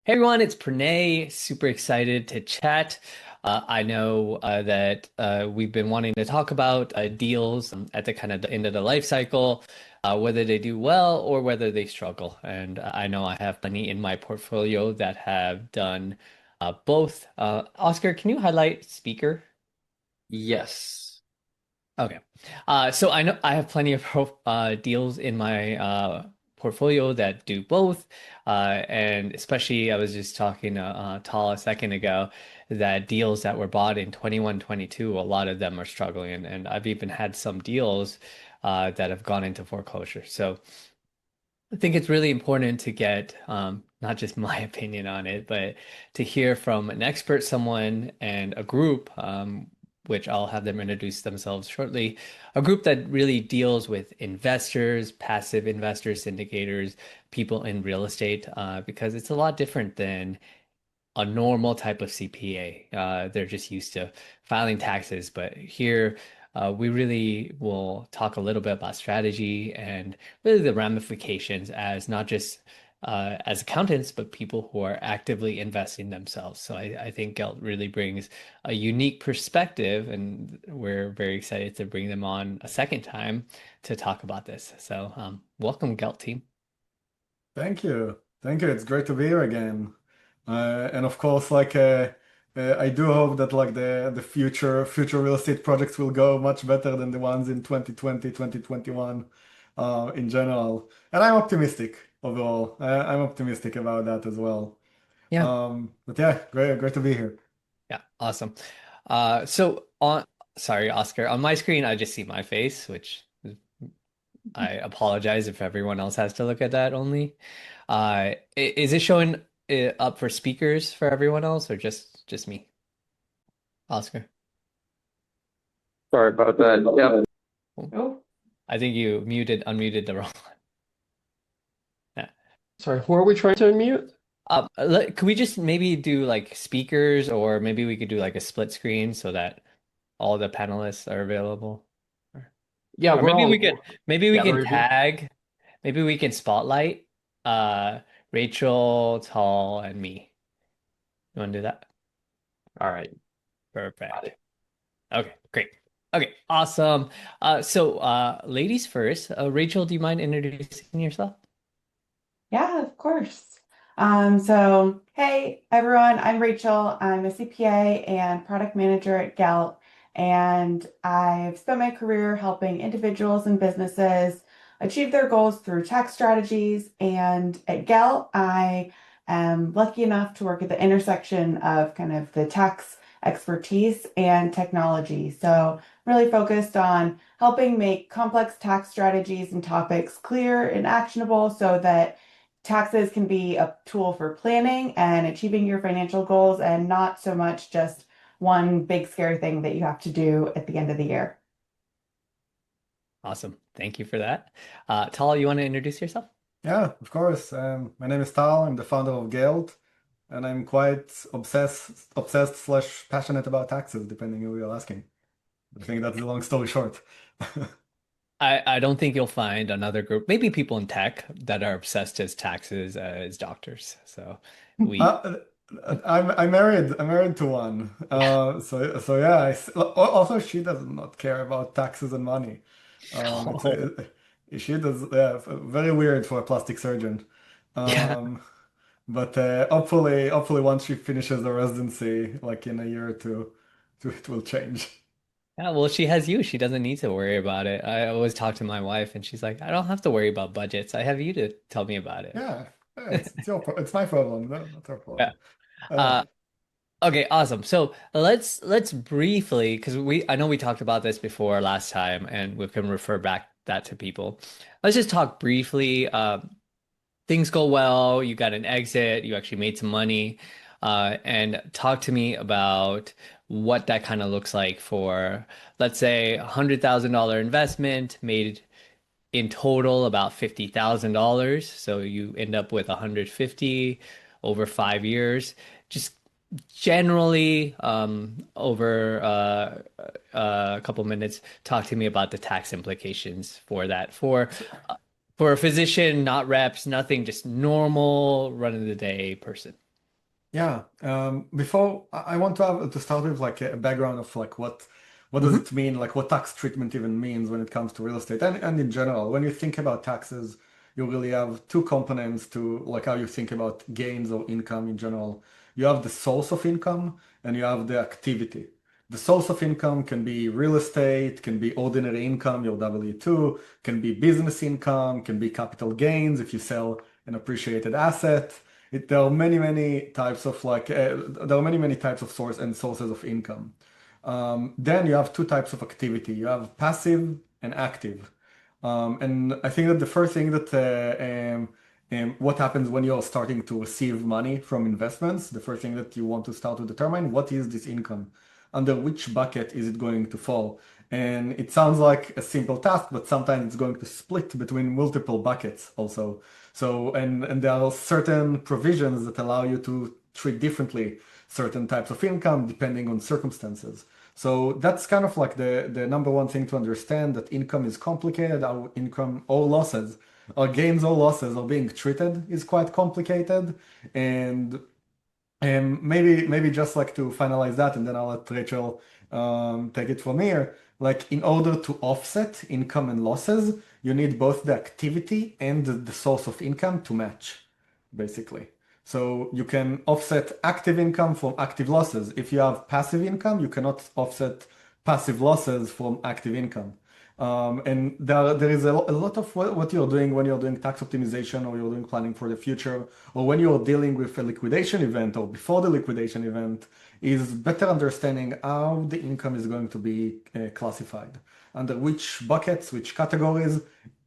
Hey everyone, it's Pranay. Super excited to chat. I know that we've been wanting to talk about deals at the kind of the end of the life cycle, whether they do well or whether they struggle. And I know I have plenty in my portfolio that have done both. Oscar, can you highlight speaker? Yes. Okay. So I know I have plenty of deals in my portfolio that do both. And especially, I was just talking to Tal a second ago that deals that were bought in 21, 22, a lot of them are struggling. And I've even had some deals that have gone into foreclosure. So I think it's really important to get not just my opinion on it, but to hear from an expert, someone, and a group, which I'll have them introduce themselves shortly, a group that really deals with investors, passive investors, syndicators, people in real estate, because it's a lot different than a normal type of CPA. They're just used to filing taxes, but here we really will talk a little bit about strategy and really the ramifications as not just as accountants, but people who are actively investing themselves. So I think Gelt really brings a unique perspective, and we're very excited to bring them on a second time to talk about this. So welcome, Gelt team. Thank you. Thank you. It's great to be here again. And of course, I do hope that the future real estate projects will go much better than the ones in 2020, 2021, in general. And I'm optimistic overall. I'm optimistic about that as well. Yeah. But yeah, great to be here. Yeah, awesome. So on, sorry, Oscar, on my screen, I just see my face, which I apologize if everyone else has to look at that only. Is it showing it up for speakers for everyone else or just me, Oscar? Sorry about that. Yep. Cool. Oh, I think you unmuted the wrong one. Yeah. sorry. Who are we trying to unmute? Could we just maybe do like speakers, or maybe we could do like a split screen so that all the panelists are available? Or, Yeah, or maybe we yeah, can there we go. tag. Maybe we can spotlight uh Rachel, Tall, and me. You want to do that? All right. Got Perfect. it. Okay, great. Okay, awesome. Ladies first. Rachel, do you mind introducing yourself? Yeah, of course. Hey everyone, I'm Rachel. I'm a CPA and product manager at Gelt, and I've spent my career helping individuals and businesses achieve their goals through tax strategies. And at Gelt, I am lucky enough to work at the intersection of kind of the tax expertise and technology. So, really focused on helping make complex tax strategies and topics clear and actionable so that taxes can be a tool for planning and achieving your financial goals and not so much just one big scary thing that you have to do at the end of the year. Awesome. Thank you for that. Tal, you want to introduce yourself? Yeah, of course. My name is Tal. I'm the founder of Gelt, and I'm quite obsessed slash passionate about taxes, depending who you're asking. I think that's the long story short. I don't think you'll find another group, maybe people in tech that are obsessed as taxes as doctors. So we, Uh, I'm married to one. So yeah. Also, she does not care about taxes and money. It's oh, she does. Yeah, very weird for a plastic surgeon. yeah. Um, but hopefully, once she finishes the residency, like in a year or two, it will change. Yeah, well, she has you. She doesn't need to worry about it. I always talk to my wife, and she's like, I don't have to worry about budgets. I have you to tell me about it. Yeah, yeah, it's my problem, not her Yeah. problem. Uh, okay, awesome. So let's briefly, because I know we talked about this before last time, and we can refer back that to people. Let's just talk briefly. Things go well, you got an exit, you actually made some money, and talk to me about what that kind of looks like for, let's say, $100,000 investment made in total about $50,000. So you end up with 150 over 5 years. Just generally, over a couple minutes, talk to me about the tax implications for that. So, For a physician, not reps, nothing, just normal run of the day person. Yeah. Before I want to have to start with like a background of like what does Hmm. it mean, like what tax treatment even means when it comes to real estate and in general. When you think about taxes, you really have two components to like how you think about gains or income in general. You have the source of income and you have the activity. The source of income can be real estate, can be ordinary income, your W-2, can be business income, can be capital gains if you sell an appreciated asset. There are many types of there are many types of sources of income. Then you have two types of activity. You have passive and active. And I think that the first thing that what happens when you're starting to receive money from investments, the first thing that you want to start to determine what is this income, under which bucket is it going to fall. And it sounds like a simple task, but sometimes it's going to split between multiple buckets also. So, and there are certain provisions that allow you to treat differently certain types of income depending on circumstances. So that's kind of like the number one thing to understand, that income is complicated. Our income or losses, our gains or losses are being treated is quite complicated. And maybe just like to finalize that, and then I'll let Rachel take it from here. Like in order to offset income and losses, you need both the activity and the source of income to match, basically. So you can offset active income from active losses. If you have passive income, you cannot offset passive losses from active income. And there is a lot of what you're doing when you're doing tax optimization or you're doing planning for the future, or when you're dealing with a liquidation event or before the liquidation event, is better understanding how the income is going to be classified, under which buckets, which categories.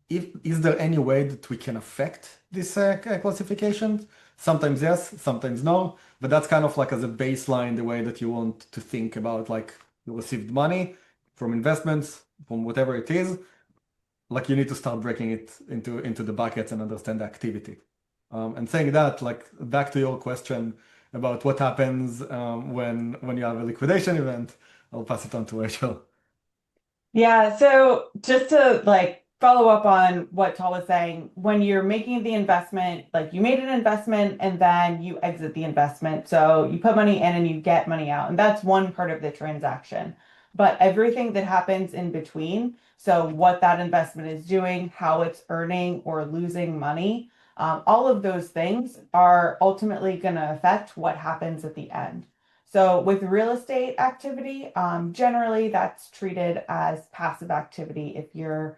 Is there any way that we can affect this classification? Sometimes yes, sometimes no, but that's kind of like as a baseline, the way that you want to think about like you received money from investments, from whatever it is, like you need to start breaking it into the buckets and understand the activity. And saying that, like back to your question about what happens when you have a liquidation event, I'll pass it on to Rachel. Yeah, so just to like follow up on what Tal was saying, when you're making the investment, like you made an investment and then you exit the investment. So you put money in and you get money out, and that's one part of the transaction. But everything that happens in between, so what that investment is doing, how it's earning or losing money, all of those things are ultimately going to affect what happens at the end. So with real estate activity, generally that's treated as passive activity. If you're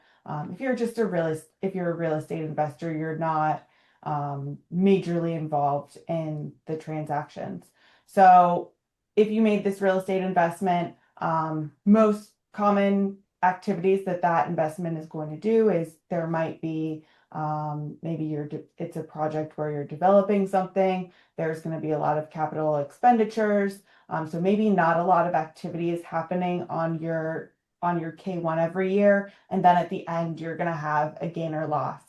just if you're a real estate investor, you're not majorly involved in the transactions. So if you made this real estate investment, most common activities that that investment is going to do is there might be maybe it's a project where you're developing something. There's going to be a lot of capital expenditures. So maybe not a lot of activity is happening on your K1 every year, and then at the end you're going to have a gain or loss.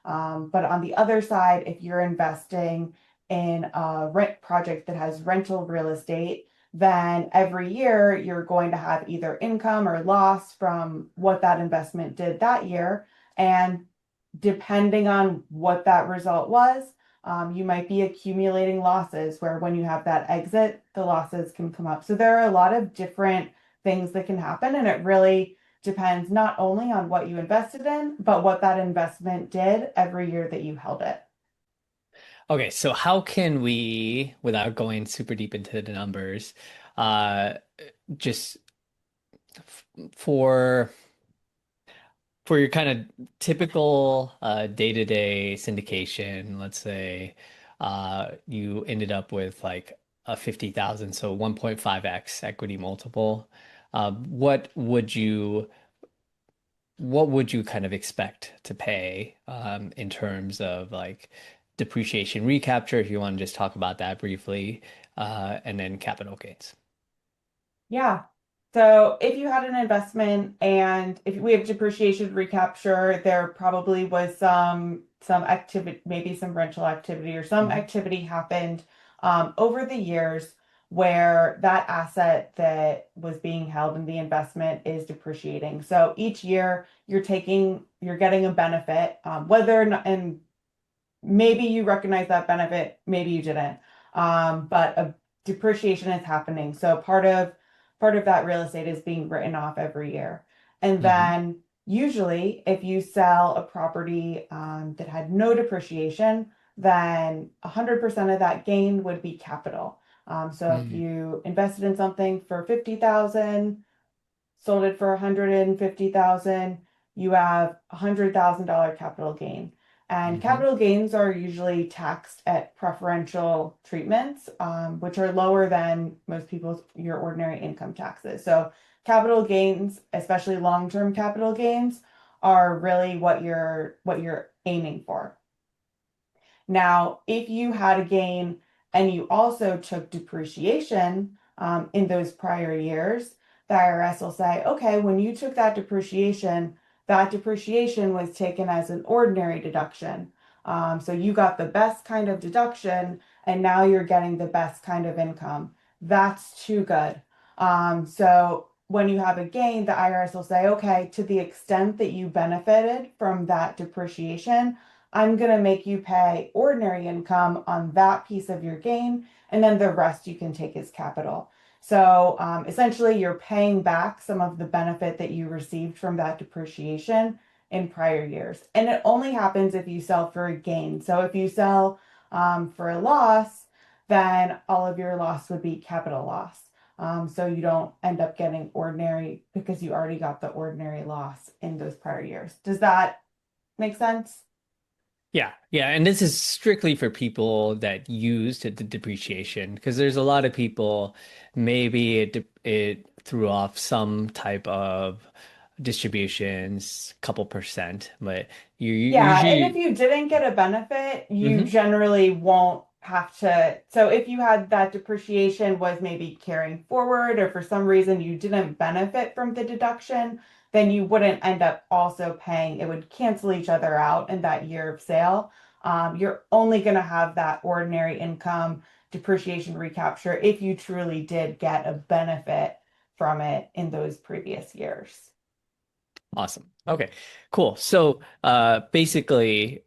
But on the other side, if you're investing in a rent project that has rental real estate, then every year you're going to have either income or loss from what that investment did that year. And depending on what that result was, you might be accumulating losses where when you have that exit, the losses can come up. So there are a lot of different things that can happen, and it really depends not only on what you invested in, but what that investment did every year that you held it. Okay, so how can we, without going super deep into the numbers, uh, just for for your kind of typical day-to-day syndication, let's say you ended up with like a 50,000, so 1.5x equity multiple. What would you kind of expect to pay in terms of like depreciation recapture, if you want to just talk about that briefly, and then capital gains? Yeah. So if you had an investment and if we have depreciation recapture, there probably was some activity, maybe some rental activity or some Mhm. activity happened over the years where that asset that was being held in the investment is depreciating. So each year you're getting a benefit, whether or not, and maybe you recognize that benefit, maybe you didn't. but a depreciation is happening. So part of that real estate is being written off every year. And Hmm. then usually if you sell a property that had no depreciation, then 100% of that gain would be capital. So if Mm. you invested in something for 50,000, sold it for 150,000, you have $100,000 capital gain. And Hmm. capital gains are usually taxed at preferential treatments, which are lower than most people's your ordinary income taxes. So capital gains, especially long-term capital gains, are really what you're aiming for. Now, if you had a gain and you also took depreciation in those prior years, the IRS will say, okay, when you took that depreciation was taken as an ordinary deduction. So you got the best kind of deduction, and now you're getting the best kind of income. That's too good. So when you have a gain, the IRS will say, okay, to the extent that you benefited from that depreciation, I'm going to make you pay ordinary income on that piece of your gain, and then the rest you can take as capital. So essentially, you're paying back some of the benefit that you received from that depreciation in prior years. And it only happens if you sell for a gain. So if you sell for a loss, then all of your loss would be capital loss. So you don't end up getting ordinary because you already got the ordinary loss in those prior years. Does that make sense? Yeah, yeah, and this is strictly for people that used the depreciation because there's a lot of people maybe it threw off some type of distributions, couple percent, but you Yeah, and if usually. you didn't get a benefit, you Hmm. generally won't have to. So if you had that depreciation was maybe carrying forward, or for some reason you didn't benefit from the deduction, then you wouldn't end up also paying. It would cancel each other out in that year of sale. You're only going to have that ordinary income depreciation recapture if you truly did get a benefit from it in those previous years. Awesome. Okay, cool. So, basically,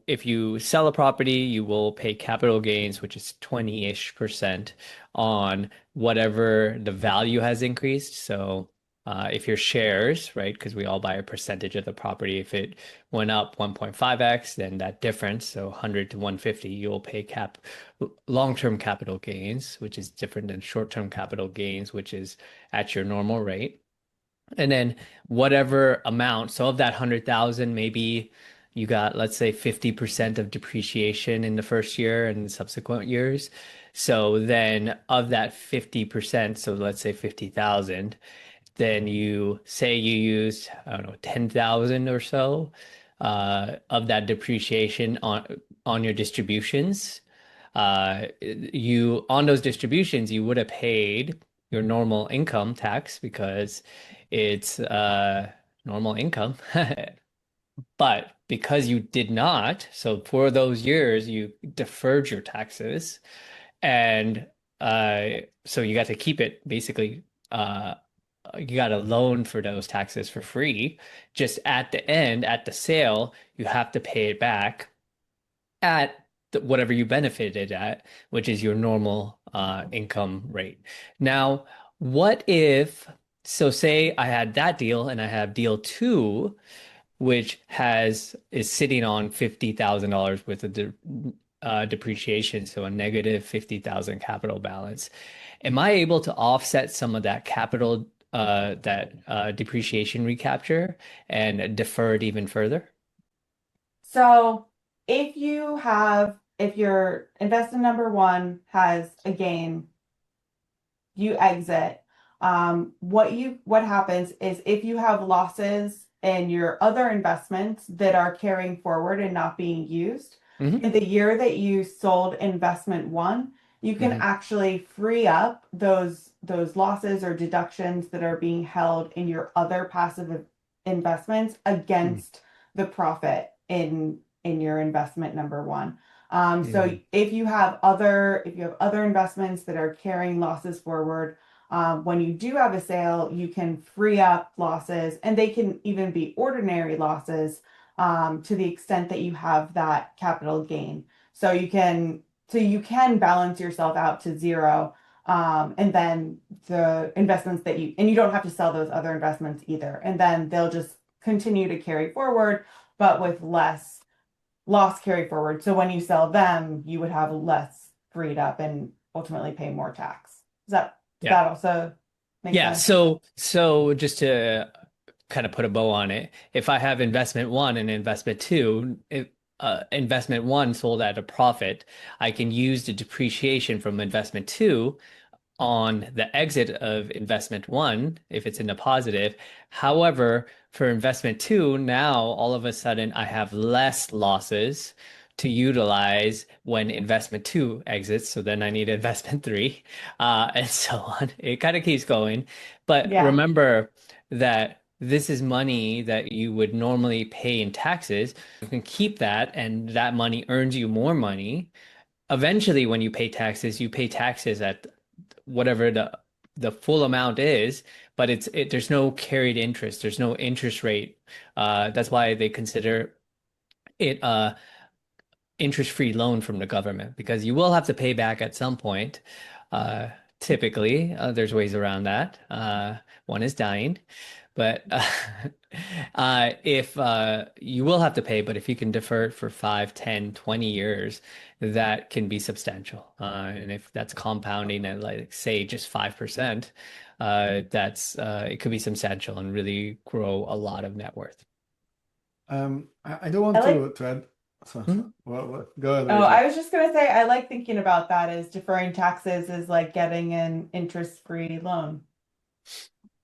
if you sell a property, you will pay capital gains, which is 20-ish% on whatever the value has increased. So, if your shares, right, because we all buy a percentage of the property, if it went up 1.5x, then that difference, so 100 to 150, you'll pay long-term capital gains, which is different than short-term capital gains, which is at your normal rate. And then whatever amount, so of that 100,000, maybe you got, let's say, 50% of depreciation in the first year and subsequent years. So then of that 50%, so let's say 50,000, then you say you used, I don't know, 10,000 or so of that depreciation on your distributions. You on those distributions, you would have paid your normal income tax because it's normal income. But because you did not, so for those years you deferred your taxes, and so you got to keep it basically. You got a loan for those taxes for free. Just at the end, at the sale, you have to pay it back at whatever you benefited at, which is your normal income rate. Now, what if, so say I had that deal and I have deal two, which is sitting on $50,000 worth of depreciation, so a negative 50,000 capital balance. Am I able to offset some of that capital, that depreciation recapture and defer it even further? So if your investment number one has a gain, you exit. What happens is if you have losses in your other investments that are carrying forward and not being used, Hmm. in the year that you sold investment one, you can Hmm. actually free up those losses or deductions that are being held in your other passive investments against the profit in your investment number one. So Hmm. if you have other investments that are carrying losses forward, when you do have a sale, you can free up losses, and they can even be ordinary losses to the extent that you have that capital gain. So you can so you can balance yourself out to zero. And then the investments that you don't have to sell those other investments either. And then they'll just continue to carry forward, but with less loss carry forward. So when you sell them, you would have less freed up and ultimately pay more tax. Does Yeah. that also make Yeah. sense? So just to kind of put a bow on it, if I have investment one and investment two, if investment one sold at a profit, I can use the depreciation from investment two on the exit of investment one if it's in the positive. However, for investment two, now all of a sudden I have less losses to utilize when investment two exits. So then I need investment three, and so on. It kind of keeps going. But Yeah. remember that this is money that you would normally pay in taxes. You can keep that, and that money earns you more money. Eventually, when you pay taxes at whatever the full amount is, but there's no carried interest. There's no interest rate. That's why they consider it interest-free loan from the government because you will have to pay back at some point. Uh, Typically, there's ways around that. One is dying, but if you will have to pay, but if you can defer it for 5, 10, 20 years, that can be substantial. And if that's compounding at like say just 5%, that's it could be substantial and really grow a lot of net worth. I do I want like, to add. So, Mhm. go ahead, oh, I Rachel. was just gonna say, I like thinking about that as deferring taxes is like getting an interest-free loan.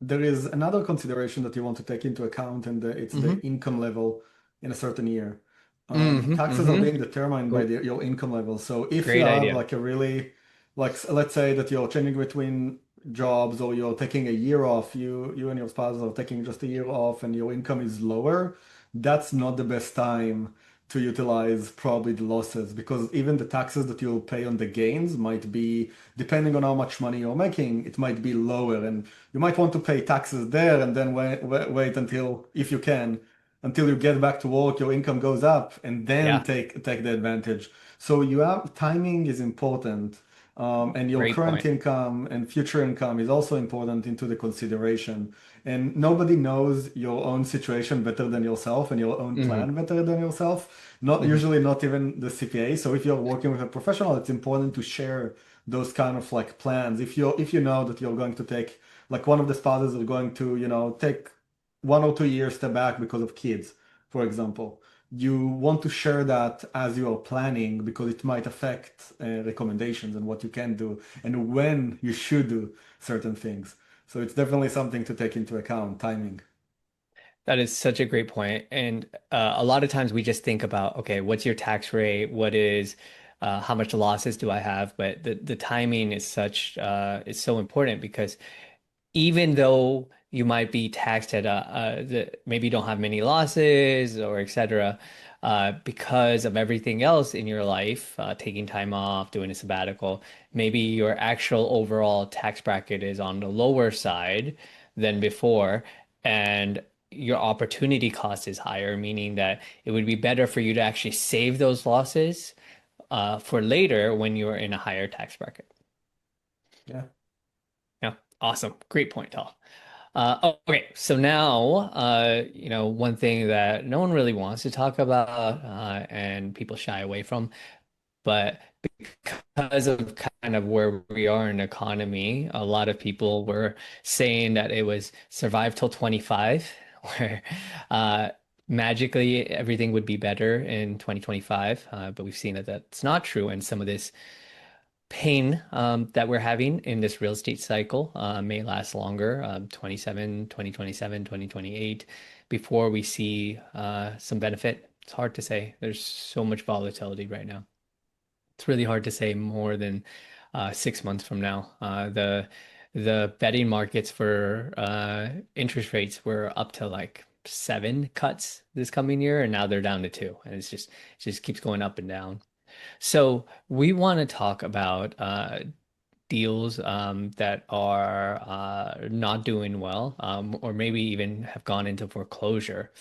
There is another consideration that you want to take into account, and it's the Hmm. income level in a certain year. Hmm. Taxes are Hmm. being determined by your income level. So if you Great have idea. like a really, let's say that you're changing between jobs or you're taking a year off, you and your spouse are taking just a year off, and your income is lower, that's not the best time to utilize probably the losses because even the taxes that you'll pay on the gains might be, depending on how much money you're making, it might be lower. And you might want to pay taxes there and then wait until, if you can, until you get back to work, your income goes up, and then Yeah, take the advantage. So you have timing is important, and your great current point. income and future income is also important into the consideration. And nobody knows your own situation better than yourself and your own Hmm. plan better than yourself. Not Hmm. usually, not even the CPA. So if you're working with a professional, it's important to share those kind of like plans. If you know that you're going to take, like one of the spouses are going to, take 1 or 2 years step back because of kids, for example. You want to share that as you are planning because it might affect recommendations and what you can do and when you should do certain things. So it's definitely something to take into account, timing. That is such a great point. And a lot of times we just think about, okay, what's your tax rate? What is, how much losses do I have? But the timing is is so important because even though you might be taxed at maybe you don't have many losses or et cetera, because of everything else in your life, taking time off, doing a sabbatical, maybe your actual overall tax bracket is on the lower side than before, and your opportunity cost is higher, meaning that it would be better for you to actually save those losses for later when you're in a higher tax bracket. Yeah. Yeah, awesome. Great point, Tal. Okay, so now, one thing that no one really wants to talk about, and people shy away from, but because of kind of where we are in the economy, a lot of people were saying that it was survive till 25, where uh, magically everything would be better in 2025. But we've seen that that's not true, and some of this pain that we're having in this real estate cycle may last longer, 2027, 2028, before we see some benefit. It's hard to say. There's so much volatility right now. It's really hard to say more than 6 months from now. The betting markets for interest rates were up to like 7 cuts this coming year, and now they're down to two, and it just keeps going up and down. So we want to talk about deals that are not doing well, or maybe even have gone into foreclosure,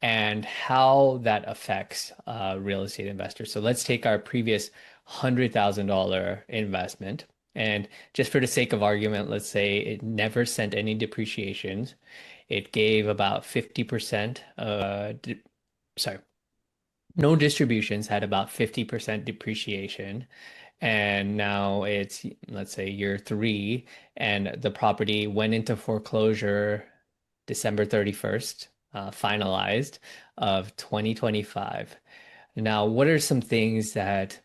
and how that affects real estate investors. So let's take our previous $100,000 investment. And just for the sake of argument, let's say it never sent any depreciations. It gave about 50%, sorry, no distributions, had about 50% depreciation. And now it's, let's say, year three, and the property went into foreclosure December 31st, finalized of 2025. Now, what are some things that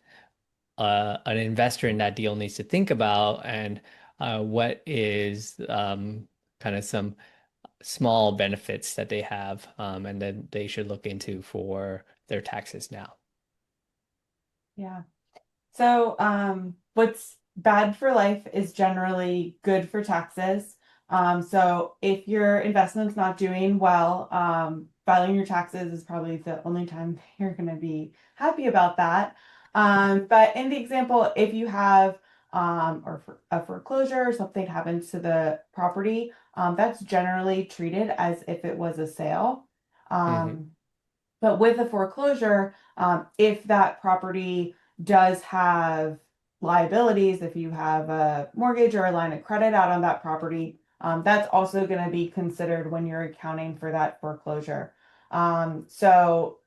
an investor in that deal needs to think about, and what is kind of some small benefits that they have, and then they should look into for their taxes now? Yeah. So, what's bad for life is generally good for taxes. So if your investment's not doing well, filing your taxes is probably the only time you're going to be happy about that. But in the example, if you have a foreclosure or something happens to the property, that's generally treated as if it was a sale. Hmm. Um, but with a foreclosure, if that property does have liabilities, if you have a mortgage or a line of credit out on that property, that's also going to be considered when you're accounting for that foreclosure. So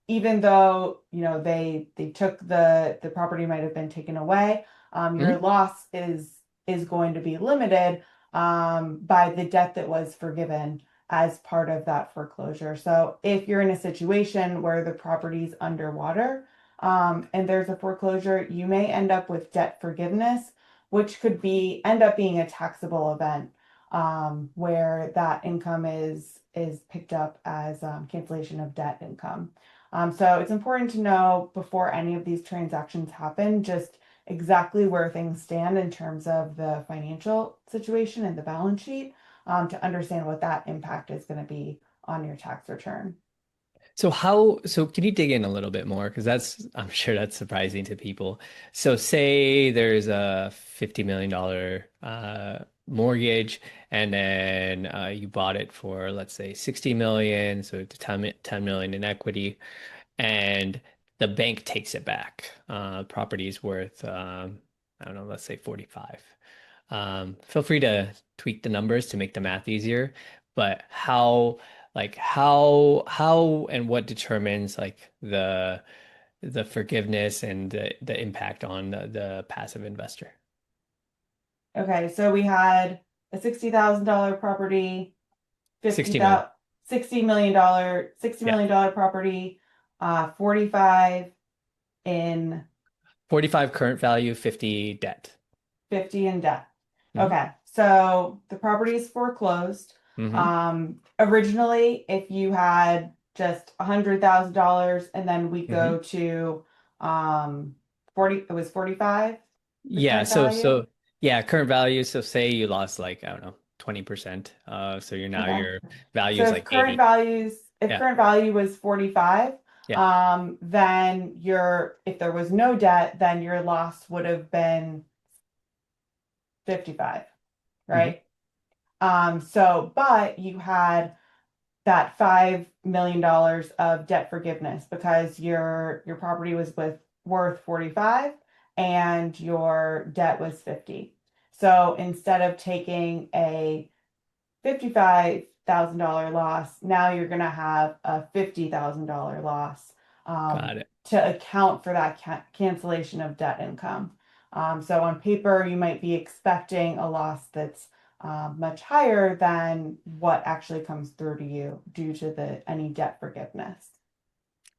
even though they took the property might have been taken away, your Hmm. loss is going to be limited by the debt that was forgiven as part of that foreclosure. So if you're in a situation where the property's underwater, and there's a foreclosure, you may end up with debt forgiveness, which could be end up being a taxable event, where that income is picked up as cancellation of debt income. So it's important to know before any of these transactions happen, just exactly where things stand in terms of the financial situation and the balance sheet, to understand what that impact is going to be on your tax return. So can you dig in a little bit more? Because I'm sure that's surprising to people. So say there's a $50 million mortgage, and then you bought it for, let's say, 60 million, so it's 10 million in equity, and the bank takes it back. Property is worth, I don't know, let's say 45. Feel free to tweak the numbers to make the math easier, but how and what determines like the forgiveness and the impact on the passive investor? Okay, so we had a $60,000 property, 60 million. 60 Yeah. million dollar property, 45 in 45 current value, 50 debt. 50 in debt. Hmm. Okay, so the property is foreclosed. Hmm. Originally, if you had just $100,000 and then we Hmm. go to 40, it was 45, the Yeah, current value. yeah, current value. So say you lost like, I don't know, 20%. So Okay. your value So is like 80. if Yeah. current value was 45, Yeah. then if there was no debt, then your loss would have been 55, Hmm. right? But you had that $5 million of debt forgiveness because your property was worth 45 and your debt was 50. So instead of taking a $55,000 loss, now you're going to have a $50,000 loss, Got it. to account for that cancellation of debt income. So on paper, you might be expecting a loss that's much higher than what actually comes through to you due to the any debt forgiveness.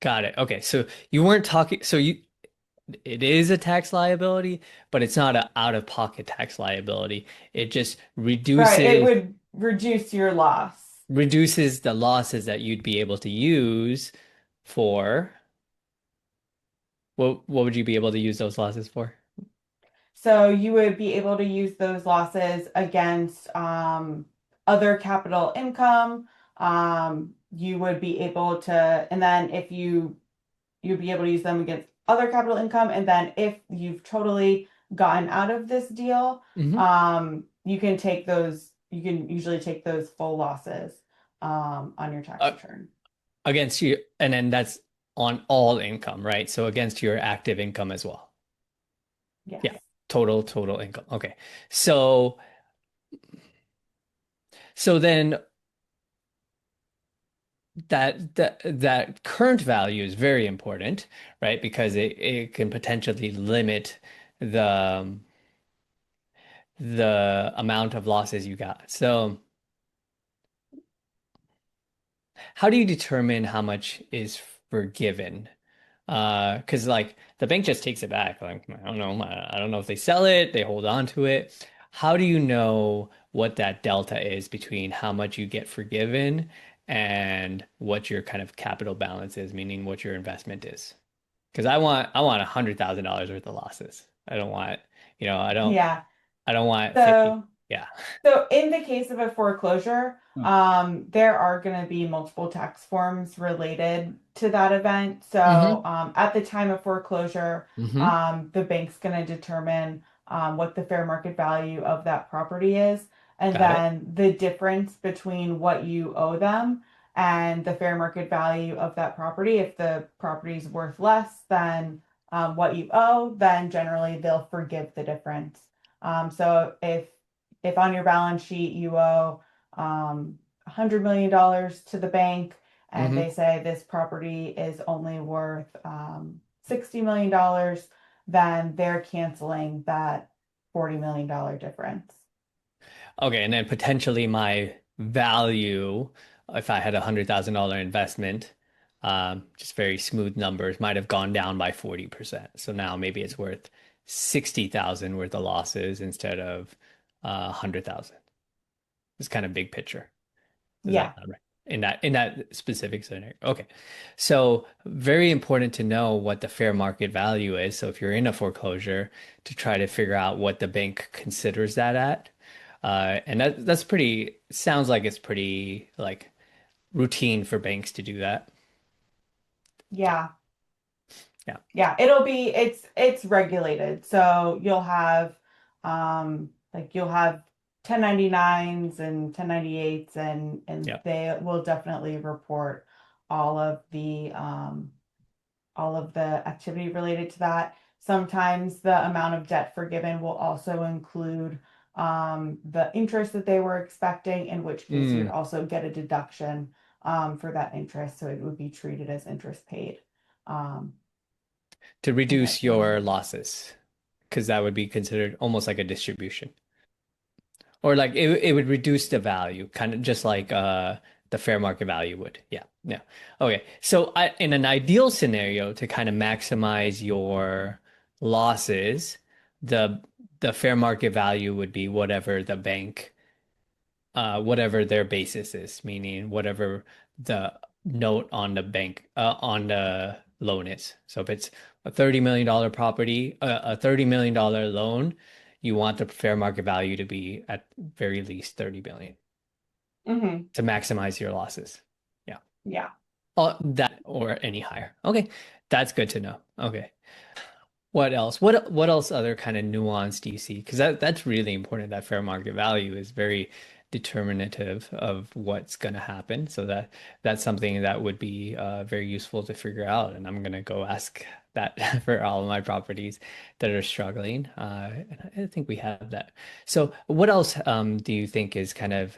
Got it. Okay. So you weren't talking, so it is a tax liability, but it's not an out-of-pocket tax liability. It just Right, it would reduce your loss. reduces the losses that you'd be able to use for what would you be able to use those losses for? So you would be able to use those losses against other capital income. You would be able to, and then if you'd be able to use them against other capital income, and then if you've totally gotten out of this deal, Hmm. you can take those. You can usually take those full losses on your tax Uh, return. Against you, and then that's on all income, right? So against your active income as well. Yes. Yeah, total income. Okay. So then that current value is very important, right? Because it can potentially limit the the amount of losses you got. So how do you determine how much is forgiven? Because like the bank just takes it back. Like I don't know, I don't know if they sell it, they hold on to it. How do you know what that delta is between how much you get forgiven and what your kind of capital balance is, meaning what your investment is? Because I want $100,000 worth of losses. I don't want, Yeah. I don't want 50. So Yeah. So in the case of a foreclosure, Hmm. there are going to be multiple tax forms related to that event. So Mm-hmm. at the time of foreclosure, Mm-hmm. the bank's going to determine what the fair market value of that property is, and Got it. then the difference between what you owe them and the fair market value of that property. If the property is worth less than what you owe, then generally they'll forgive the difference. So if on your balance sheet you owe $100 million to the bank and Mm-hmm. they say this property is only worth $60 million, then they're canceling that $40 million difference. Okay, and then potentially my value, if I had $100,000 investment, just very smooth numbers, might have gone down by 40%. So now maybe it's worth 60,000 worth of losses instead of 100,000. It's kind of big picture. Is that Yeah, not right? In that specific scenario. Okay. So very important to know what the fair market value is. So if you're in a foreclosure, to try to figure out what the bank considers that at. And that's pretty sounds like it's pretty like routine for banks to do that. Yeah. yeah. Yeah. Yeah, it's regulated. So you'll have 1099s and 1098s, and Yeah. they will definitely report all of the all of the activity related to that. Sometimes the amount of debt forgiven will also include the interest that they were expecting, in which case you'd Mm. also get a deduction for that interest. So it would be treated as interest paid um, To reduce your eventually. losses, because that would be considered almost like a distribution. Or like it would reduce the value, kind of just like the fair market value would. Yeah. Yeah. Okay. So in an ideal scenario to kind of maximize your losses, the the fair market value would be whatever the bank whatever their basis is, meaning whatever the note on the bank on the loan is. So if it's a $30 million property, a $30 million loan, you want the fair market value to be at very least 30 million Hmm. to maximize your losses. Yeah. Yeah. That or any higher. Okay. That's good to know. Okay. What else? What else other kind of nuance do you see? Because that's really important. That fair market value is very determinative of what's going to happen. So that's something that would be very useful to figure out. And I'm going to go ask that for all of my properties that are struggling. And I think we have that. So what else do you think is kind of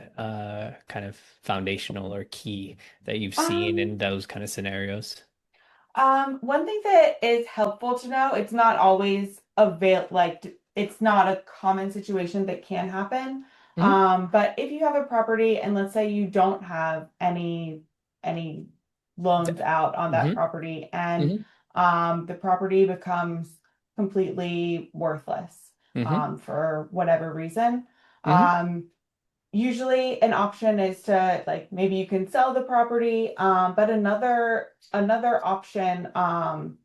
foundational or key that you've seen Um, in those kind of scenarios? One thing that is helpful to know, it's not always it's not a common situation that can happen. Hmm. But if you have a property and let's say you don't have any loans out on that Hmm. property and Hmm. the property becomes completely worthless Hmm. for whatever reason, Hmm. um, usually an option is to like maybe you can sell the property, but another option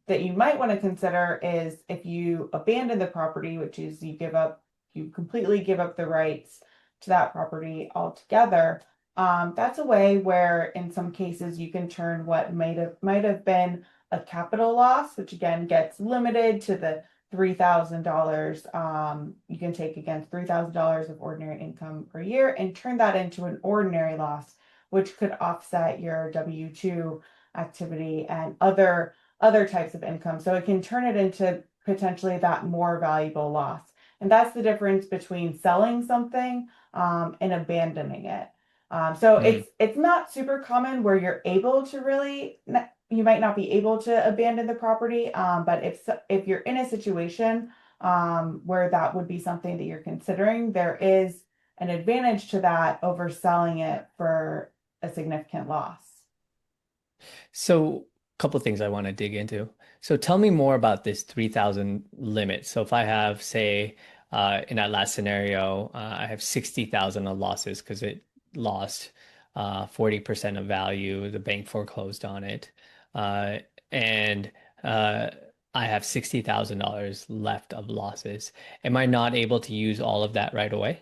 that you might want to consider is if you abandon the property, which is you completely give up the rights to that property altogether. That's a way where in some cases you can turn what might have been a capital loss, which again gets limited to the $3,000. You can take against $3,000 of ordinary income per year and turn that into an ordinary loss, which could offset your W-2 activity and other types of income. So it can turn it into potentially that more valuable loss. And that's the difference between selling something and abandoning it. So Mm. it's not super common where you're able to you might not be able to abandon the property, but if you're in a situation where that would be something that you're considering, there is an advantage to that over selling it for a significant loss. So, a couple of things I want to dig into. So, tell me more about this 3,000 limit. So, if I have, say, in that last scenario, I have 60,000 of losses because it lost 40% of value. The bank foreclosed on it. Uh, and I have $60,000 left of losses. Am I not able to use all of that right away?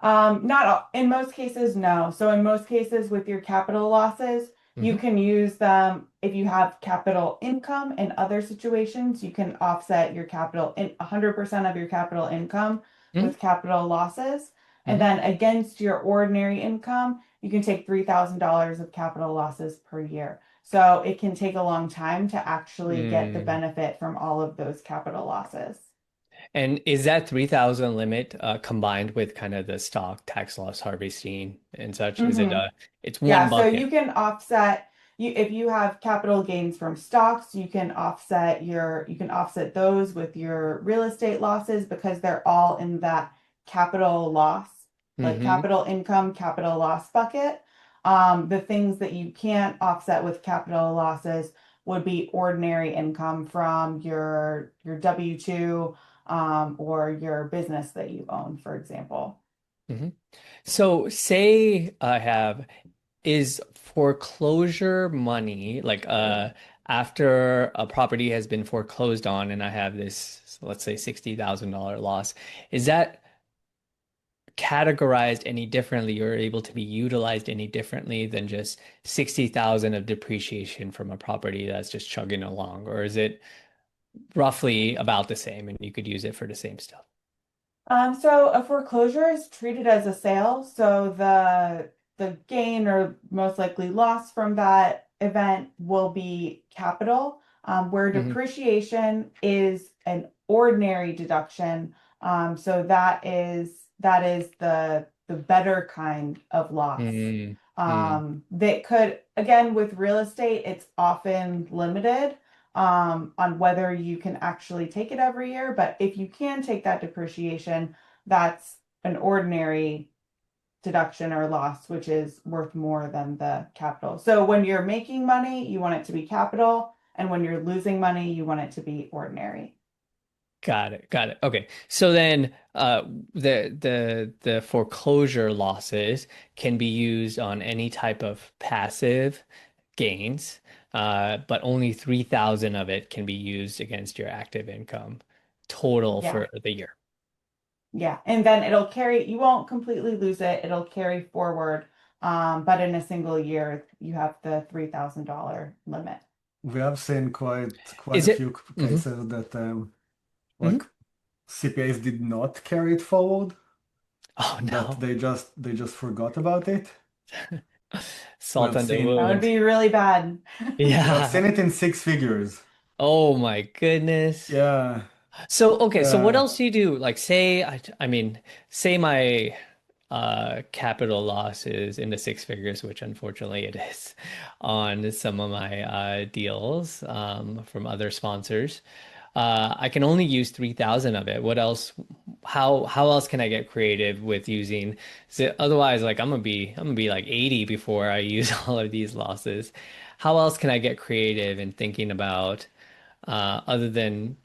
Not all, in most cases, no. So in most cases with your capital losses, you Hmm. can use them if you have capital income. In other situations, you can offset your capital in 100% of your capital income Hmm. with capital losses. And Hmm. then against your ordinary income, you can take $3,000 of capital losses per year. So it can take a long time to actually get the Mm. benefit from all of those capital losses. And is that 3,000 limit combined with kind of the stock tax loss harvesting and such? Is it Mhm. it's Yeah, one so bucket? you can offset you if you have capital gains from stocks, you can offset those with your real estate losses because they're all in that capital loss, like Hmm. capital income, capital loss bucket. The things that you can't offset with capital losses would be ordinary income from your W-2 or your business that you own, for example. Hmm. So say I have is foreclosure money like after a property has been foreclosed on and I have this, let's say $60,000 loss, is that categorized any differently or able to be utilized any differently than just 60,000 of depreciation from a property that's just chugging along? Or is it roughly about the same and you could use it for the same stuff? So a foreclosure is treated as a sale, so the gain or most likely loss from that event will be capital, where Hmm. depreciation is an ordinary deduction. So that is the better kind of loss. Mm. Mm. That could, again, with real estate, it's often limited on whether you can actually take it every year. But if you can take that depreciation, that's an ordinary deduction or loss, which is worth more than the capital. So when you're making money, you want it to be capital. And when you're losing money, you want it to be ordinary. Got it. Got it. Okay. So then the foreclosure losses can be used on any type of passive gains, but only 3,000 of it can be used against your active income total Yeah. for the year. Yeah. And then you won't completely lose it. It'll carry forward. But in a single year, you have the $3,000 limit. We have seen quite Is a few it? Hmm. cases that like Hmm. CPAs did not carry it forward, Oh that no. they just forgot about it. We Salt have on the That would seen wound. be really bad. we have seen Yeah. it in six figures. Oh my goodness. Yeah. So okay, so what Uh, else do you do? Like say I mean, say my capital loss is in the six figures, which unfortunately it is on some of my deals from other sponsors. I can only use 3,000 of it. What else? How else can I get creative with using? So otherwise, like I'm gonna be like 80 before I use all of these losses. How else can I get creative in thinking about other than,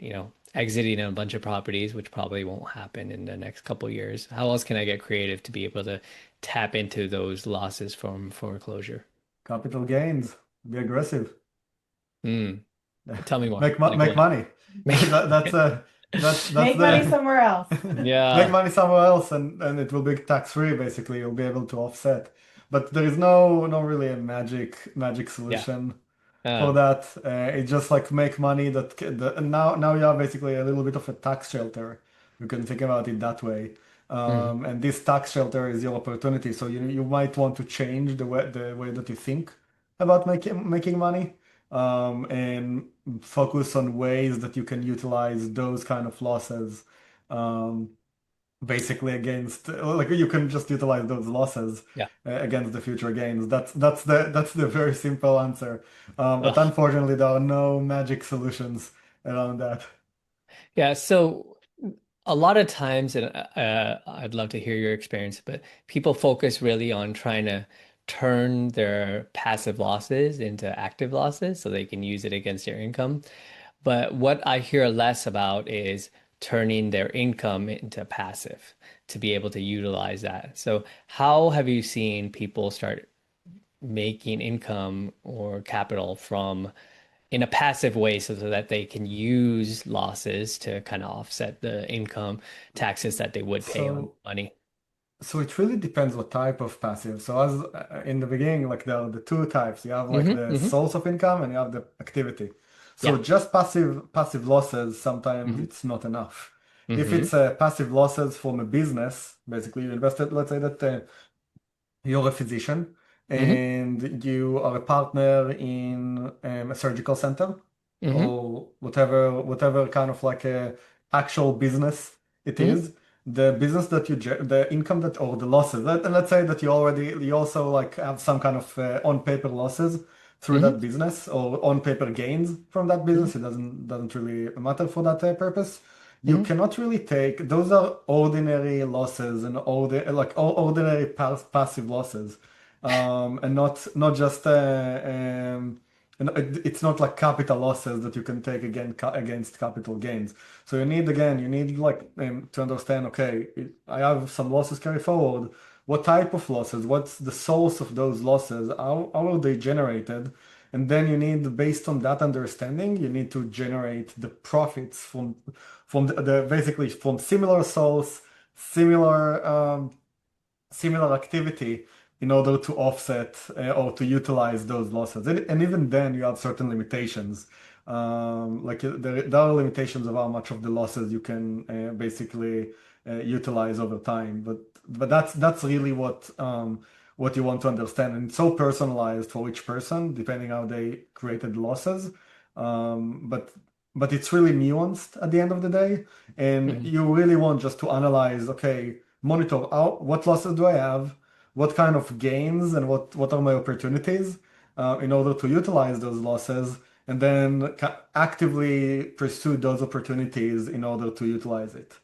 exiting a bunch of properties, which probably won't happen in the next couple years? How else can I get creative to be able to tap into those losses from foreclosure? Capital gains. Be aggressive. Hmm. Tell me more. Like Make what? money. That's Make money the somewhere else. make Yeah. money somewhere else, and it will be tax free basically. You'll be able to offset. But there is no really a magic Yeah. solution for Uh, that. It's just like make money and now you have basically a little bit of a tax shelter. You can think about it that way. mhm. And this tax shelter is your opportunity. So you might want to change the way that you think about making money. And focus on ways that you can utilize those kind of losses, um, basically against like you can just utilize those losses Yeah. against the future gains. That's the very simple answer. But Ugh. unfortunately, there are no magic solutions around that. Yeah, so a lot of times, and I'd love to hear your experience, but people focus really on trying to turn their passive losses into active losses so they can use it against their income. But what I hear less about is turning their income into passive to be able to utilize that. So how have you seen people start making income or capital from in a passive way so that they can use losses to kind of offset the income taxes that they would pay on So money? So it really depends what type of passive. So as in the beginning, like there are the two types. You have like the Hmm. source of income and you have the activity. So Yeah. just passive losses, sometimes Hmm. it's not enough. If Hmm. it's passive losses from a business, basically you invested, let's say that you're a physician Hmm. and you are a partner in a surgical center Hmm. or whatever kind of like a actual business it Hmm. is. The business that the income that or the losses. Let's say that you also like have some kind of on paper losses through Hmm. that business or on paper gains from that business. It doesn't really matter for that purpose. You Hmm. cannot really take those are ordinary losses and ordinary passive losses, and not just it's not like capital losses that you can take against capital gains. So you need like to understand. Okay, I have some losses carry forward. What type of losses? What's the source of those losses? How are they generated? And then you need, based on that understanding, you need to generate the profits from basically from similar source, similar similar activity in order to offset or to utilize those losses. And even then, you have certain limitations. There are limitations of how much of the losses you can basically utilize over time. But that's really what you want to understand. And it's so personalized for each person, depending how they created losses. Um, but but it's really nuanced at the end of the day. And Hmm. you really want just to analyze, okay, monitor what losses do I have, what kind of gains, and what are my opportunities in order to utilize those losses, and then actively pursue those opportunities in order to utilize it.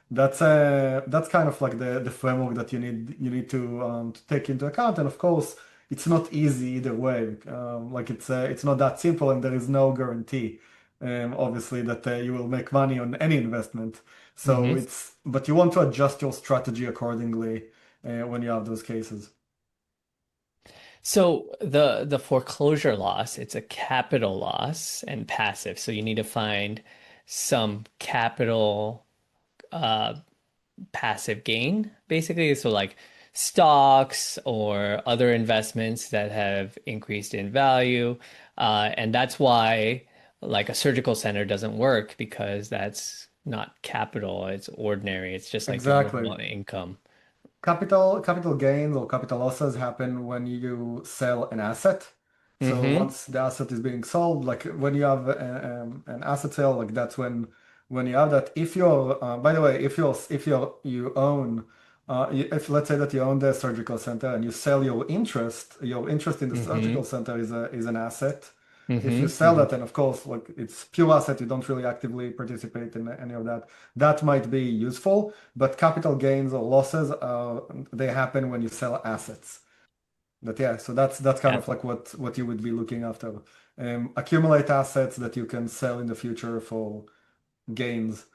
That's kind of like the framework that you need to take into account. And of course, it's not easy either way. Like it's not that simple, and there is no guarantee. Obviously, that you will make money on any investment. So Hmm. but you want to adjust your strategy accordingly when you have those cases. So the foreclosure loss, it's a capital loss and passive. So you need to find some capital uh passive gain, basically. So like stocks or other investments that have increased in value. And that's why like a surgical center doesn't work because that's not capital, it's ordinary. It's just like your Exactly. normal income. Capital gains or capital losses happen when you sell an asset. So Mm-hmm. once the asset is being sold, like when you have an asset sale, like that's when you have that. If you're, by the way, if you own, if let's say that you own the surgical center and you sell your interest in the surgical Mm-hmm. center is an asset. If you Mm-hmm. sell Mm-hmm. that, and of course, like it's pure asset, you don't really actively participate in any of that. That might be useful. But capital gains or losses, they happen when you sell assets. But yeah, so that's kind Yeah. of like what you would be looking after. Accumulate assets that you can sell in the future for gains,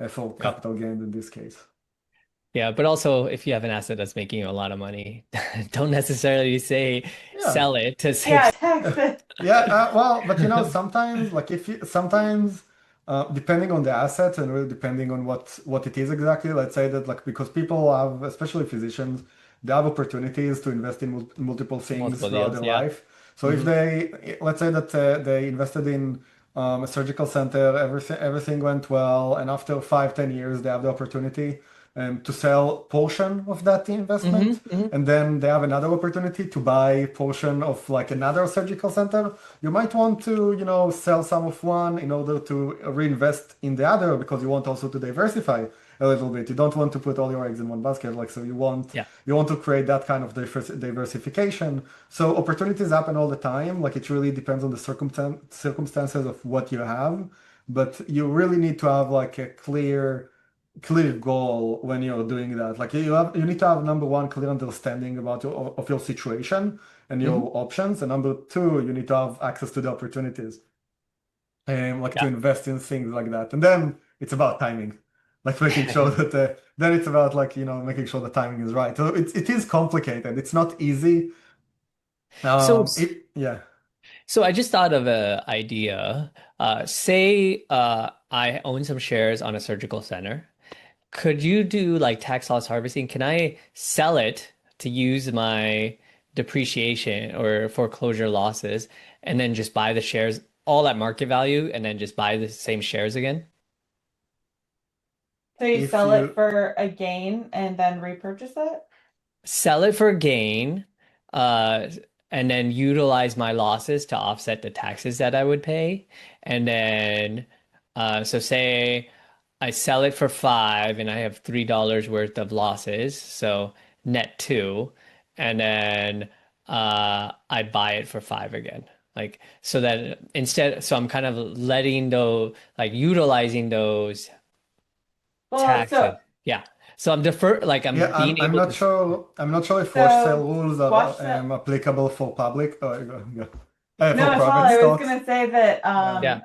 for Yeah. capital gains in this case. Yeah, but also if you have an asset that's making you a lot of money, don't necessarily say Yeah. sell it to Yeah, save. taxes. Yeah, well, but sometimes, like if you sometimes, depending on the assets and really depending on what it is exactly, let's say that like because people have, especially physicians, they have opportunities to invest in multiple things Multiple throughout deals, their yeah. life. So if Hmm. let's say that they invested in a surgical center, everything went well, and after 5, 10 years, they have the opportunity to sell portion of that investment, Hmm. and then they have another opportunity to buy portion of like another surgical center. You might want to, sell some of one in order to reinvest in the other because you want also to diversify a little bit. You don't want to put all your eggs in one basket, like so Yeah. you want to create that kind of diversification. So opportunities happen all the time. Like it really depends on the circumstances of what you have, but you really need to have like a clear goal when you're doing that. Like you need to have number one, clear understanding about your situation and Hmm. your options, and number two, you need to have access to the opportunities, like to Yeah. invest in things like that. And then it's about timing, like making sure that then it's about like making sure the timing is right. So it is complicated. It's not easy. So, Yeah. so I just thought of a idea. Say I own some shares on a surgical center. Could you do like tax loss harvesting? Can I sell it to use my depreciation or foreclosure losses and then just buy the shares all at market value and then just buy the same shares again? So you If sell it you for a gain and then repurchase it? Sell it for a gain, uh, and then utilize my losses to offset the taxes that I would pay. And then, so say I sell it for five and I have $3 worth of losses, so net two, and then I buy it for five again. Like so that instead, so I'm kind of letting those, like utilizing those Well, taxes. Yeah. So I'm Yeah, being I'm able not to. sure. I'm not sure if wash sale so rules are wash sale. applicable for public No, for it's all. private I was stocks. gonna say that Yeah. Yeah.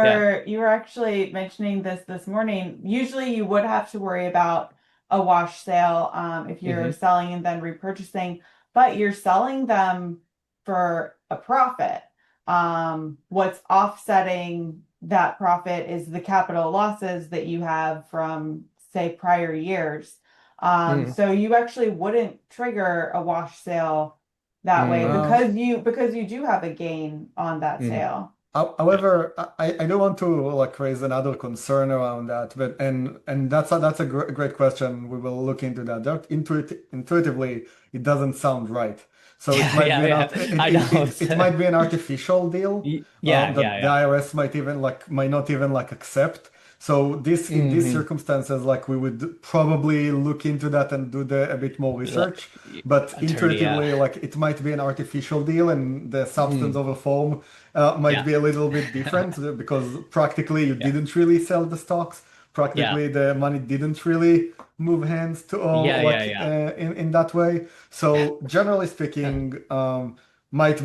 Yeah. you were actually mentioning this morning. Usually, you would have to worry about a wash sale if you're Hmm. selling and then repurchasing, but you're selling them for a profit. What's offsetting that profit is the capital losses that you have from, say, prior years. Mm, So you actually wouldn't trigger a wash sale that way mm, because you do have a gain on that mm, sale. yeah. However, I do want to like raise another concern around that, but and that's a great question. We will look into that. Intuitively, it doesn't sound right. So it Yeah, might be yeah, yeah. I know. it might be an artificial deal Yeah, that yeah, the yeah. IRS might not even like accept. So this in these Hmm. circumstances, like we would probably look into that and do a bit more research. But Attorney, yeah. intuitively, like it might be an artificial deal, and the substance Mm, over form might yeah. be a little bit different because practically you Yeah. didn't really sell the stocks. Yeah. Practically the money didn't really move hands to Yeah, or yeah, like yeah. in that way. So generally speaking, might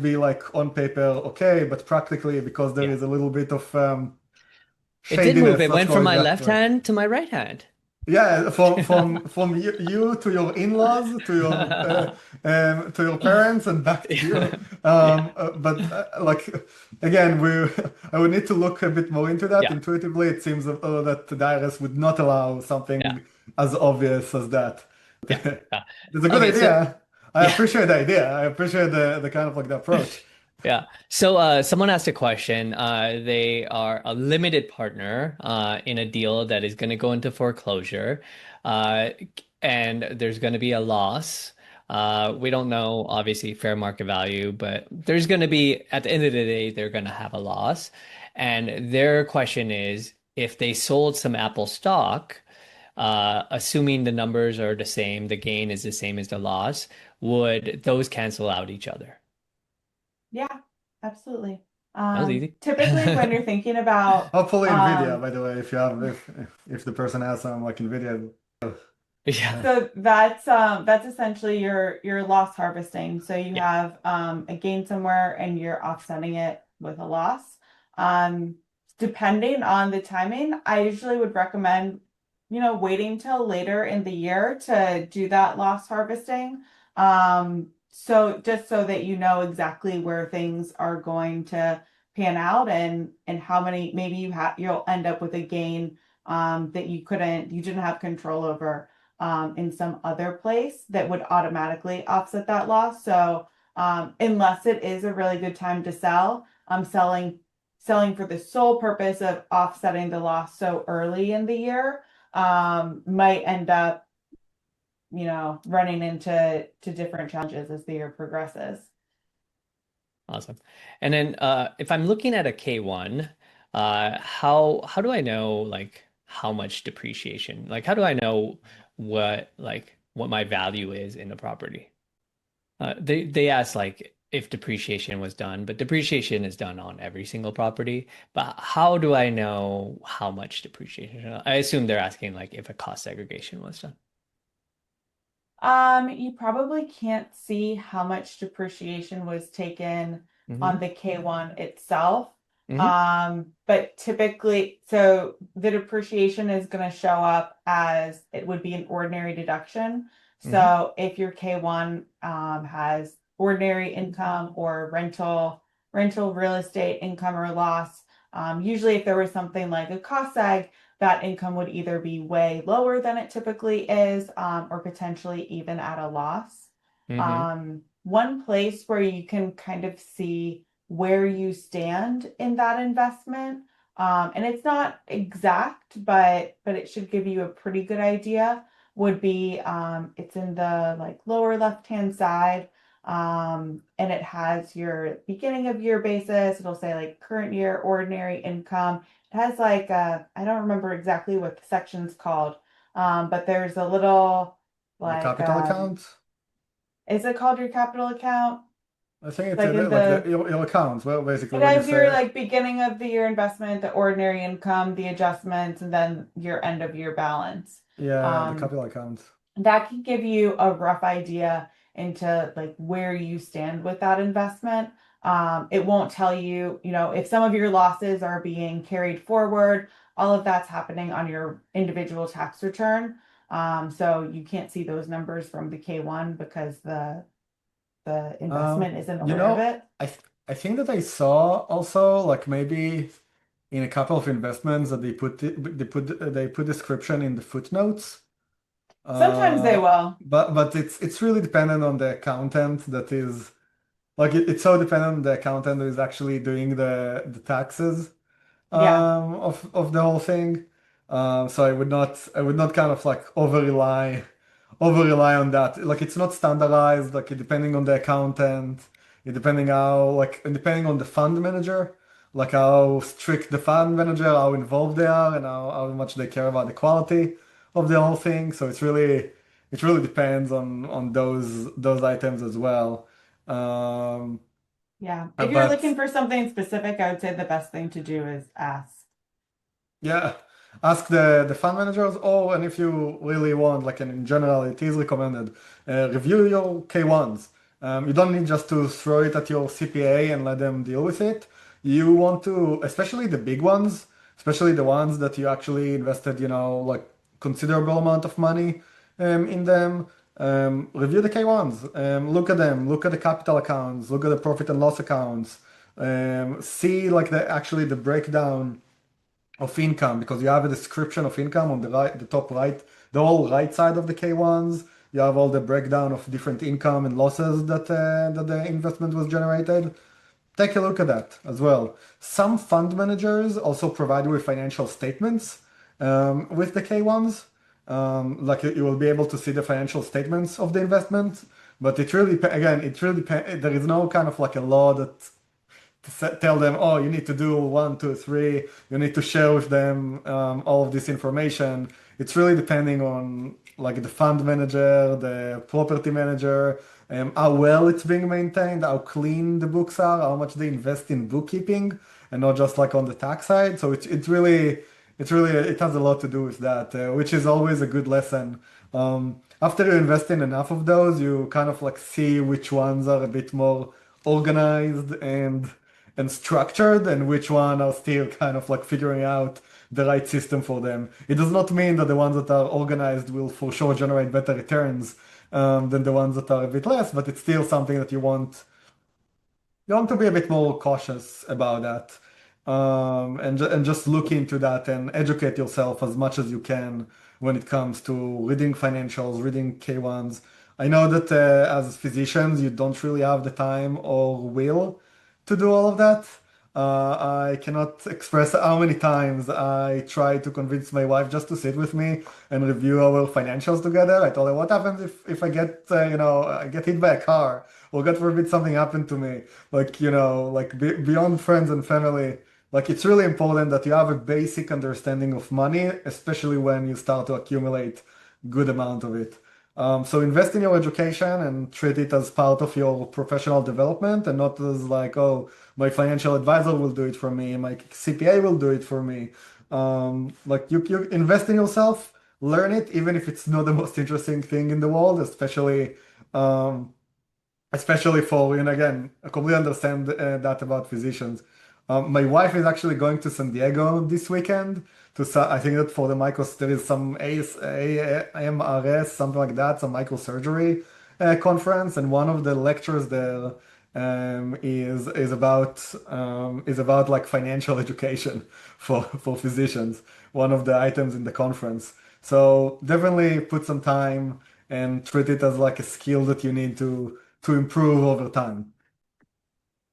be like on paper okay, but practically because there Yeah. is a little bit of It did move. shadiness, It let's went call from it my that left way. hand to my right hand. Yeah, from you to your in-laws to your parents and back to you. Yeah. But like again, I would need to look a bit more into that. Yeah. Intuitively, it seems that the IRS would not allow Yeah. something as obvious as that. Yeah. Yeah. It's a good Okay, so idea. I yeah. appreciate the idea. I appreciate the kind of like the approach. Yeah. So someone asked a question. They are a limited partner in a deal that is going to go into foreclosure, uh, and there's going to be a loss. We don't know, obviously, fair market value, but there's going to be, at the end of the day, they're going to have a loss. And their question is, if they sold some Apple stock, assuming the numbers are the same, the gain is the same as the loss, would those cancel out each other? Yeah, absolutely. That was easy. Typically when you're thinking about Hopefully NVIDIA, by the way, if the person has some like NVIDIA. Yeah. so that's essentially your loss harvesting. So you Yeah. have a gain somewhere and you're offsetting it with a loss. Um, Depending on the timing, I usually would recommend, waiting till later in the year to do that loss harvesting. So just so that you know exactly where things are going to pan out and how many maybe you'll end up with a gain that you didn't have control over in some other place that would automatically offset that loss. So unless it is a really good time to sell, selling for the sole purpose of offsetting the loss so early in the year, might end up, running into different challenges as the year progresses. Awesome. And then if I'm looking at a K1, how do I know like how much depreciation? Like how do I know what my value is in the property? They ask like if depreciation was done, but depreciation is done on every single property. But how do I know how much depreciation? I assume they're asking like if a cost segregation was done. You probably can't see how much depreciation was taken Hmm. on the K1 itself. Hmm. But typically, so the depreciation is going to show up as it would be an ordinary deduction. Hmm. So if your K1 has ordinary income or rental real estate income or loss, usually if there was something like a cost seg, that income would either be way lower than it typically is, or potentially even at a loss. Hmm. One place where you can kind of see where you stand in that investment, and it's not exact, but it should give you a pretty good idea, would be it's in the like lower left-hand side. And it has your beginning of year basis. It'll say like current year ordinary income. It has like I don't remember exactly what the section's called, but there's a little The like capital account? is it called your capital account? I think it's Like in like the your account. Well, basically, it when you has your say, like beginning of the year investment, the ordinary income, the adjustments, and then your end of year balance. yeah, the Um, capital account. that can give you a rough idea into like where you stand with that investment. It won't tell you, if some of your losses are being carried forward, all of that's happening on your individual tax return. So you can't see those numbers from the K1 because the investment isn't You aware of know, it. I think that I saw also like maybe in a couple of investments that they put description in the footnotes. Sometimes they Uh, will. but it's really dependent on the accountant that is like it's so dependent on the accountant who is actually doing the taxes Yeah. of the whole thing. So I would not kind of like over rely on that. Like it's not standardized. Like depending on the accountant, it depending how like and depending on the fund manager, like how strict the fund manager, how involved they are, and how much they care about the quality of the whole thing. So it really depends on those items as well. Um, Yeah. If you're but looking for something specific, I would say the best thing to do is ask. Yeah, ask the fund managers, or and if you really want, like and in general, it is recommended. Review your K1s. You don't need just to throw it at your CPA and let them deal with it. You want to, especially the big ones, especially the ones that you actually invested, like considerable amount of money in them. Review the K1s. Look at them. Look at the capital accounts. Look at the profit and loss accounts. See like the breakdown of income because you have a description of income on the right, the top right, the whole right side of the K1s. You have all the breakdown of different income and losses that the investment was generated. Take a look at that as well. Some fund managers also provide you with financial statements with the K1s. Like you will be able to see the financial statements of the investment, but there is no kind of like a law that tell them, oh, you need to do one, two, three. You need to share with them all of this information. It's really depending on like the fund manager, the property manager, how well it's being maintained, how clean the books are, how much they invest in bookkeeping, and not just like on the tax side. So it has a lot to do with that, which is always a good lesson. After you invest in enough of those, you kind of like see which ones are a bit more organized and structured and which one are still kind of like figuring out the right system for them. It does not mean that the ones that are organized will for sure generate better returns than the ones that are a bit less, but it's still something that you want to be a bit more cautious about that. And just look into that and educate yourself as much as you can when it comes to reading financials, reading K1s. I know that as physicians, you don't really have the time or will to do all of that. I cannot express how many times I tried to convince my wife just to sit with me and review our financials together. I told her, what happens if I get, I get hit by a car, or God forbid something happened to me? Like, like beyond friends and family, like it's really important that you have a basic understanding of money, especially when you start to accumulate good amount of it. So invest in your education and treat it as part of your professional development and not as like, oh, my financial advisor will do it for me, my CPA will do it for me. Like you invest in yourself, learn it, even if it's not the most interesting thing in the world, um, especially for, again, I completely understand that about physicians. My wife is actually going to San Diego this weekend I think that for the micros, there is some AMRS, something like that, some microsurgery conference, and one of the lectures there is about like financial education for physicians, one of the items in the conference. So definitely put some time and treat it as like a skill that you need to improve over time.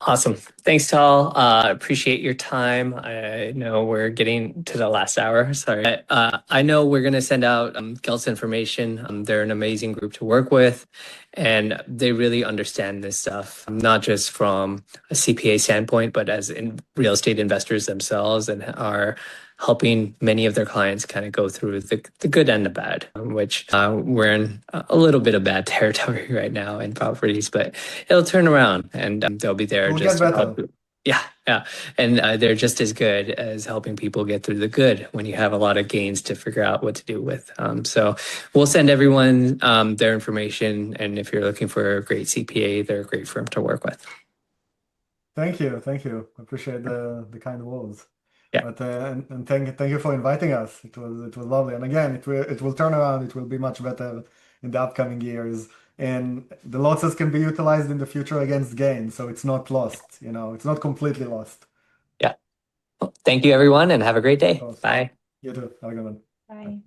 Awesome. Thanks, Tal. Appreciate your time. I know we're getting to the last hour. Sorry. I know we're going to send out Gelt's information. They're an amazing group to work with, and they really understand this stuff, not just from a CPA standpoint, but as in real estate investors themselves, and are helping many of their clients kind of go through the good and the bad, which we're in a little bit of bad territory right now in properties, but it'll turn around and they'll be there It will just get to help. better. Yeah, yeah. And they're just as good as helping people get through the good when you have a lot of gains to figure out what to do with. So we'll send everyone their information. And if you're looking for a great CPA, they're a great firm to work with. Thank you. Thank you. I appreciate the kind words. Yeah. But and thank you for inviting us. It was lovely. And again, it will turn around. It will be much better in the upcoming years. And the losses can be utilized in the future against gains, so it's not lost. It's not completely lost. Yeah. Well, thank you, everyone, and have a great Of day. course. Bye. You too. Have a good one. Bye.